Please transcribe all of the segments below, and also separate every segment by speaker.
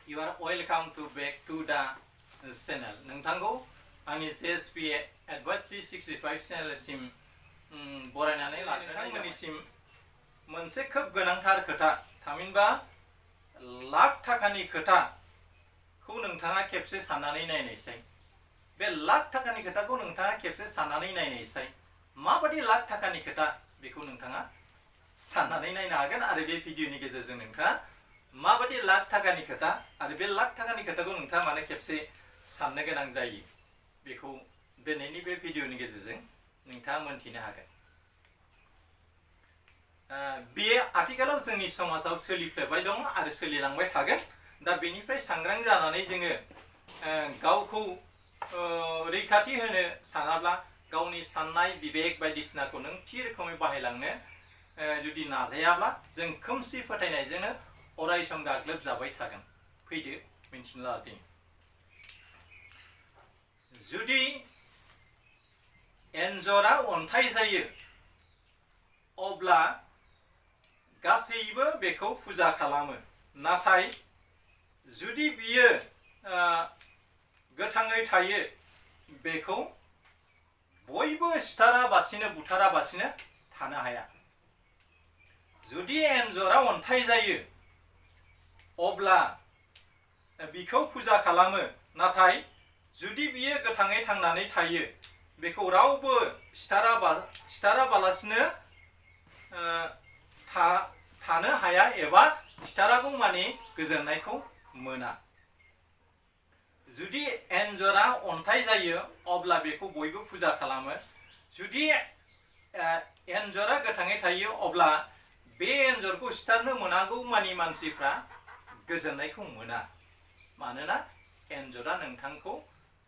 Speaker 1: You are welcome to back to the channel. नोंथांखौ आंनि CSP Advice 365 चेनेलसिम बरायनानै लानो नोंथांमोननिसिम मोनसे खोब गोनांथार खोथा थामहिनबा लाख थाखानि खोथाखौ नोंथाङा खेबसे साननानै नायनायसाय। बे लाख थाखानि खोथाखौ नोंथाङा खेबसे साननानै नायनायसाय। माबादि लाख थाखानि खोथा बेखौ नोंथाङा साननानै नायनो हागोन आरो बे भिडिअनि गेजेरजों नोंथाङा माबादि लाख थाखानि खोथा आरो बे लाख थाखानि खोथाखौ नोंथाङा माने खेबसे साननो गोनां जायो बेखौ दिनैनि बे भिडिअनि गेजेरजों नोंथाङा मोनथिनो हागोन। बेयो आथिखालाव जोंनि समाजाव सोलिफ्लेबाय दं आरो सोलिलांबाय थागोन। दा बेनिफ्राय सांग्रां जानानै जोङो गावखौ रैखाथि होनो सानाब्ला गावनि साननाय बिबेक बायदिसिनाखौ नों थि रोखोमै बाहायलांनो जुदि नाजायाब्ला जों खोमसि फोथायनायजोंनो अराय सम गाग्लोबजाबाय थागोन। फैदो मिन्थिनो लादिनि। जुदि एन्जरा अन्थाइ जायो अब्ला गासैबो बेखौ फुजा खालामो, नाथाय जुदि बियो गोथाङै थायो बेखौ बयबो सिथाराबासिनो बुथाराबासिनो थानो हाया। जुदि एन्जरा अन्थाइ जायो अब्ला बिखौ फुजा खालामो, नाथाय जुदि बियो गोथाङै थांनानै थायो बेखौ रावबो सिथाराबालासिनो थानो हाया एबा सिथारागौ मानि गोजोननायखौ मोना। जुदि एन्जरा अन्थाइ जायो अब्ला बेखौ बयबो फुजा खालामो। जुदि एन्जरा गोथाङै थायो अब्ला बे एन्जरखौ सिथारनो मोनागौ मानि मानसिफ्रा गोजोननायखौ मोना। मानोना एन्जरा नोंथांखौ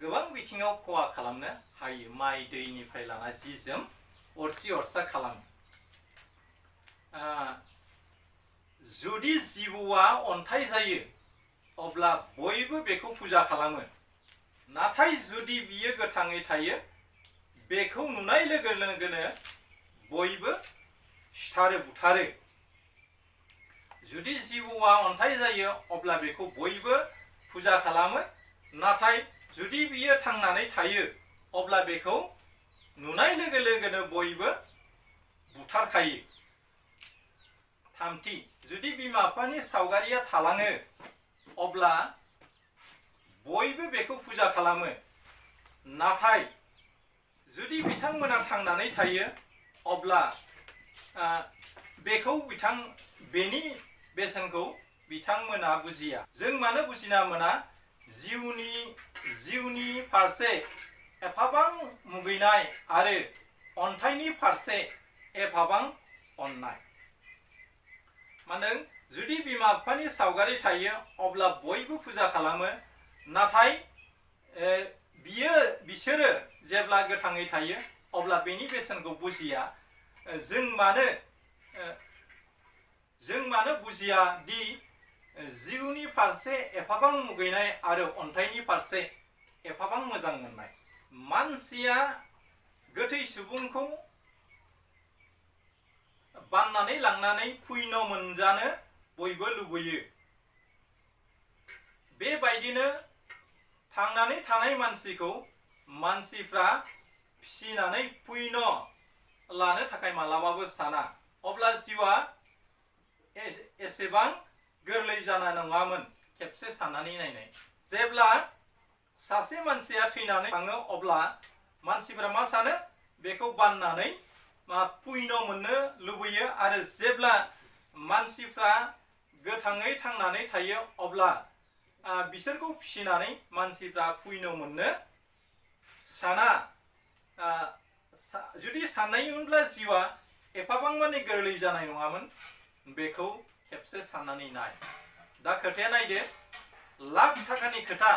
Speaker 1: गोबां बिथिङाव खहा खालामनो हायो। माइ दैनिफ्राय लाना जि जोम अरसि अरसा खालामो। जुदि जिबौआ अन्थाइ जायो अब्ला बयबो बेखौ फुजा खालामो, नाथाय जुदि बियो गोथाङै थायो बेखौ नुनाय लोगो लोगोनो बयबो सिथारो बुथारो। जुदि जिबौआ अन्थाइ जायो अब्ला बेखौ बयबो फुजा खालामो, नाथाय जुदि बियो थांनानै थायो अब्ला बेखौ नुनाय लोगो लोगोनो बयबो बुथारखायो। थामथि, जुदि बिमा बिफानि सावगारिया थालाङो अब्ला बयबो बेखौ फुजा खालामो, नाथाय जुदि बिथांमोना थांनानै थायो अब्ला बेनि बेसेनखौ बिथांमोना बुजिया। जों मानो बुजिना मोना? जिउनि फारसे एफाबां मुगैनाय आरो अन्थाइनि फारसे एफाबां अननाय। मानो? जुदि बिमा बिफानि सावगारि थायो अब्ला बयबो फुजा खालामो, नाथाय बिसोरो जेब्ला गोथाङै थायो अब्ला बेनि बेसेनखौ बुजिया। जों मानो बुजिया दि जिउनि फारसे एफाबां मुगैनाय आरो अन्थाइनि फारसे एफाबां मोजां मोननाय। मानसिया गोथै सुबुंखौ बाननानै लांनानै पुण्य मोनजानो बयबो लुबैयो। बेबायदिनो थांनानै थानाय मानसिखौ मानसिफ्रा फिसिनानै पुण्य लानो थाखाय मालाबाबो साना। अब्ला जिउआ एसेबां गोरलै जाना नङामोन। खेबसे साननानै नायनाय। जेब्ला सासे मानसिया थैनानै थाङो अब्ला मानसिफ्रा मा सानो? बेखौ बाननानै पुण्य मोननो लुबैयो। आरो जेब्ला मानसिफ्रा गोथाङै थांनानै थायो अब्ला बिसोरखौ फिसिनानै मानसिफ्रा पुण्य मोननो साना। जुदि साननायमोनब्ला जिउआ एफाबां माने गोरलै जानाय नङामोन। बेखौ खेबसे साननानै नाय। दा खोथाया नायदो, लाख थाखानि खोथा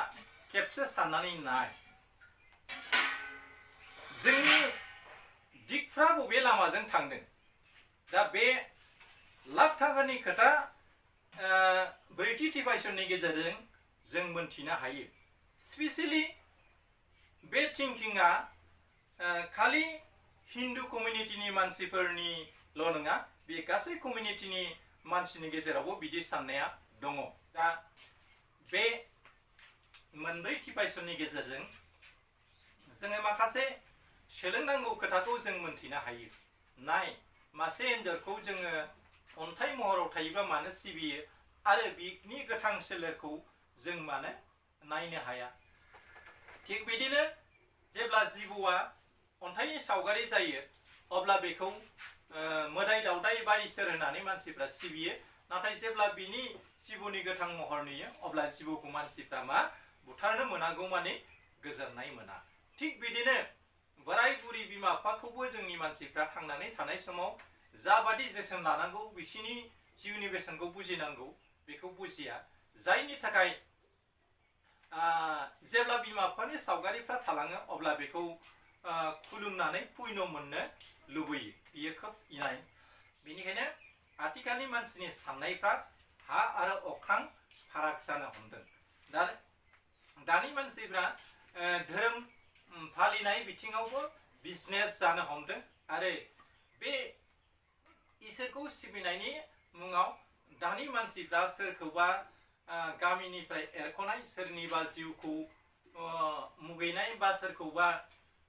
Speaker 1: खेबसे साननानै नाय। जोंनि दिगफ्रा बबे लामाजों थांदों? दा बे लाख थाखानि खोथा ब्रैथि टिभाइसननि गेजेरजों जों मोनथिनो हायो। स्पेसियेलि बे थिंकिंआ खालि हिन्दु कमिउनिटिनि मानसिफोरनिल' नङा, बे गासै कमिउनिटिनि मानसिनि गेजेरावबो बिदि साननाया दङ। दा बे मोनब्रै टिपाइसननि गेजेरजों जोङो माखासे सोलोंनांगौ खोथाखौ जों मोनथिनो हायो। नाय मासे एन्जरखौ जोङो अन्थाइ महराव थायोब्ला मानो सिबियो आरो बिनि गोथां सोलेरखौ जों मानो नायनो हाया। थिग बिदिनो जेब्ला जिबौआ अन्थाइनि सावगारि जायो अब्ला बेखौ मोदाय दावदाय बा इसोर होननानै मानसिफ्रा सिबियो। नाथाय जेब्ला बिनि जिबौनि गोथां महर नुयो अब्ला जिबौखौ मानसिफ्रा मा बुथारनो मोनागौ माने गोजोननाय मोना। थिग बिदिनो बोराय बुरि बिमा बिफाखौबो जोंनि मानसिफ्रा थांनानै थानाय समाव जाबादि जोथोन लानांगौ बिसिनि जिउनि बेसेनखौ बुजिनांगौ बेखौ बुजिया। जायनि थाखाय जेब्ला बिमा बिफानि सावगारिफ्रा थालाङो अब्ला बेखौ खुलुमनानै पुण्य मोननो लुबैयो। बियो खोब इनाय। बेनिखायनो आथिखालनि मानसिनि साननायफ्रा हा आरो अख्रां फाराग जानो हमदों। दानि मानसिफ्रा धोरोम फालिनाय बिथिङावबो बिजनेस जानो हमदों आरो बे इसोरखौ सिबिनायनि मुङाव दानि मानसिफ्रा सोरखौबा गामिनिफ्राय एरख'नाय, सोरनिबा जिउखौ मुगैनाय बा सोरखौबा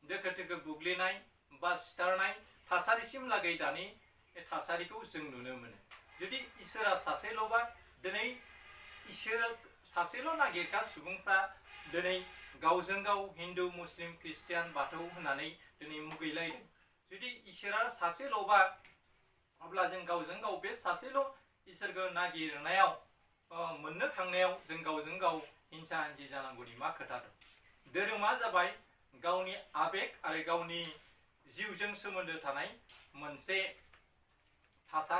Speaker 1: दोखो दोखो बुग्लिनाय बा सिथारनाय थासारिसिम लागै दानि थासारिखौ जों नुनो मोनो। जुदि इसोरा सासेल'बा दिनै इसोर सासेल' नागिरग्रा सुबुंफ्रा दिनै गावजों गाव हिन्दु मुस्लिम ख्रिस्टियान बाथौ होननानै दिनै मुगैलायदों। जुदि इसोरा सासेल'बा अब्ला जों गावजों गाव बे सासेल' इसोरखौ नागिरनायाव मोननो थांनायाव जों गावजों गाव हिंसा हिंसि जानांगौनि मा खोथा दं। धोरोमा जाबाय गावनि आबेग आरो गावनि जिउजों सोमोन्दो थानाय मोनसे थासारि।